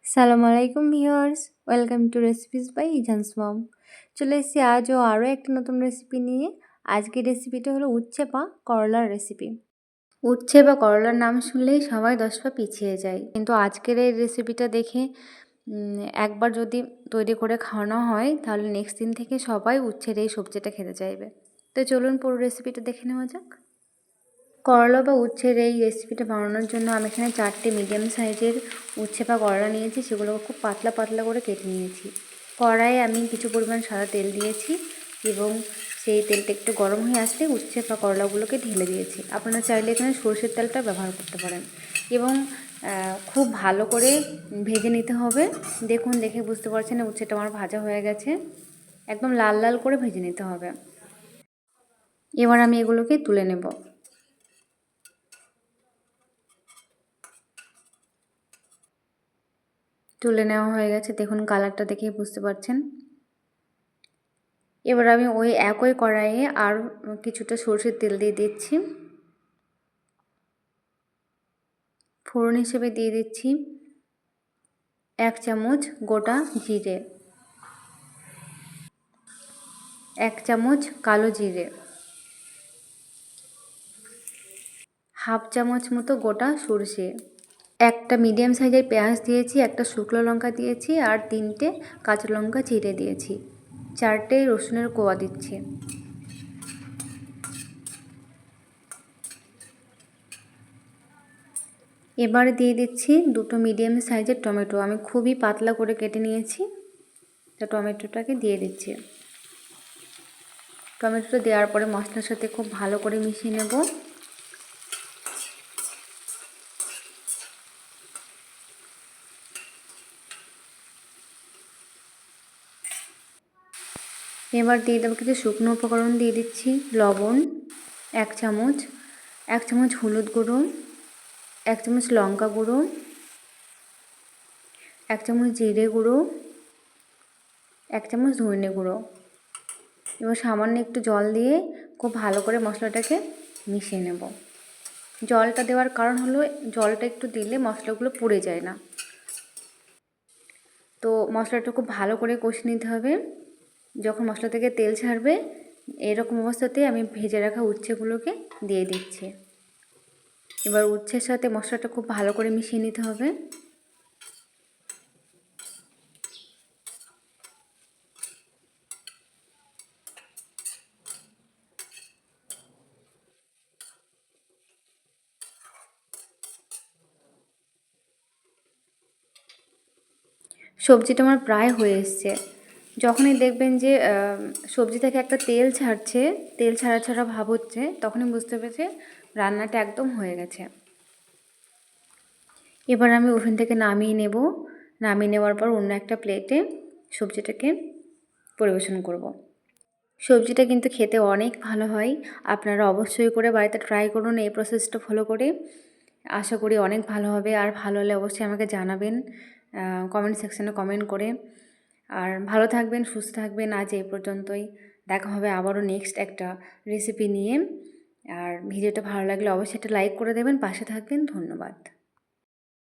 সালামু আলাইকুম viewers, welcome to recipes by Izan's mom. চলে এসেছি আজও আরও একটা নতুন রেসিপি নিয়ে। আজকের রেসিপিটা হলো উচ্ছে বা করলার রেসিপি। উচ্ছে বা করলার নাম শুনলেই সবাই 10 পা পিছিয়ে যায়, কিন্তু আজকের এই রেসিপিটা দেখে একবার যদি তৈরি করে খাওয়ানো হয় তাহলে নেক্সট দিন থেকে সবাই উচ্ছের এই সবজিটা খেতে চাইবে। তো চলুন পুরো রেসিপিটা দেখে নেওয়া যাক। করলা বা উচ্ছের এই রেসিপিটা বানানোর জন্য আমি এখানে 4টে মিডিয়াম সাইজের উচ্ছে বা করলা নিয়েছি, সেগুলো খুব পাতলা পাতলা করে কেটে নিয়েছি। কড়াইয়ে আমি কিছু পরিমাণ সাদা তেল দিয়েছি এবং সেই তেলটা একটু গরম হয়ে আসলে উচ্ছে বা করলাগুলোকে ঢেলে দিয়েছি। আপনারা চাইলে এখানে সরষের তেলটা ব্যবহার করতে পারেন এবং খুব ভালো করে ভেজে নিতে হবে। দেখুন, দেখে বুঝতে পারছেন উচ্ছেটা আমার ভাজা হয়ে গেছে, একদম লাল লাল করে ভেজে নিতে হবে। এবার আমি এগুলোকে তুলে নেব। তুলে নেওয়া হয়ে গেছে, দেখুন কালারটা দেখেই বুঝতে পারছেন। এবার আমি ওই একই কড়াইয়ে আর কিছুটা সরষের তেল দিয়ে দিচ্ছি। ফোড়ন হিসেবে দিয়ে দিচ্ছি 1 চামচ গোটা জিরে, 1 চামচ কালো জিরে, হাফ চামচ মতো গোটা সরষে, একটা মিডিয়াম সাইজের পেঁয়াজ দিয়েছি, একটা শুকনো লঙ্কা দিয়েছি আর 3টে কাঁচা লঙ্কা চিড়ে দিয়েছি, 4টে রসুনের কোয়া দিচ্ছি। এবার দিয়ে দিচ্ছি 2টো মিডিয়াম সাইজের টমেটো, আমি খুবই পাতলা করে কেটে নিয়েছি। তো টমেটোটাকে দিয়ে দিচ্ছি। টমেটোটা দেওয়ার পরে মশলার সাথে খুব ভালো করে মিশিয়ে নেব। এবার দিয়ে দেবো কিছু শুকনো উপকরণ, দিয়ে দিচ্ছি লবণ 1 চামচ, 1 চামচ হলুদ গুঁড়ো, 1 চামচ লঙ্কা গুঁড়ো, 1 চামচ জিরে গুঁড়ো, 1 চামচ ধনে গুঁড়ো। এবার সামান্য একটু জল দিয়ে খুব ভালো করে মশলাটাকে মিশিয়ে নেব। জলটা দেওয়ার কারণ হলো জলটা একটু দিলে মশলাগুলো পুড়ে যায় না। তো মশলাটা খুব ভালো করে কষে নিতে হবে। যখন মশলা থেকে তেল ছাড়বে এরকম অবস্থাতে আমি ভেজে রাখা উচ্ছেগুলোকে দিয়ে দিচ্ছি। এবার উচ্ছের সাথে মশলাটা খুব ভালো করে মিশিয়ে নিতে হবে। সবজিটা আমার প্রায় হয়ে এসছে। যখনই দেখবেন যে সবজি থেকে একটা তেল ছাড়ছে, তেল ছাড়া ছাড়া ভাব হচ্ছে, তখনই বুঝতে হবে যে রান্নাটা একদম হয়ে গেছে। এবার আমি ওভেন থেকে নামিয়ে নেব। নামিয়ে নেওয়ার পর অন্য একটা প্লেটে সবজিটাকে পরিবেশন করব। সবজিটা কিন্তু খেতে অনেক ভালো হয়, আপনারা অবশ্যই করে বাড়িতে ট্রাই করুন এই প্রসেসটা ফলো করে। আশা করি অনেক ভালো হবে, আর ভালো হলে অবশ্যই আমাকে জানাবেন কমেন্ট সেকশানে কমেন্ট করে। আর ভালো থাকবেন, সুস্থ থাকবেন। আজ এই পর্যন্তই, দেখা হবে আবারও নেক্সট একটা রেসিপি নিয়ে। আর ভিডিওটা ভালো লাগলে অবশ্যই একটা লাইক করে দেবেন, পাশে থাকবেন। ধন্যবাদ।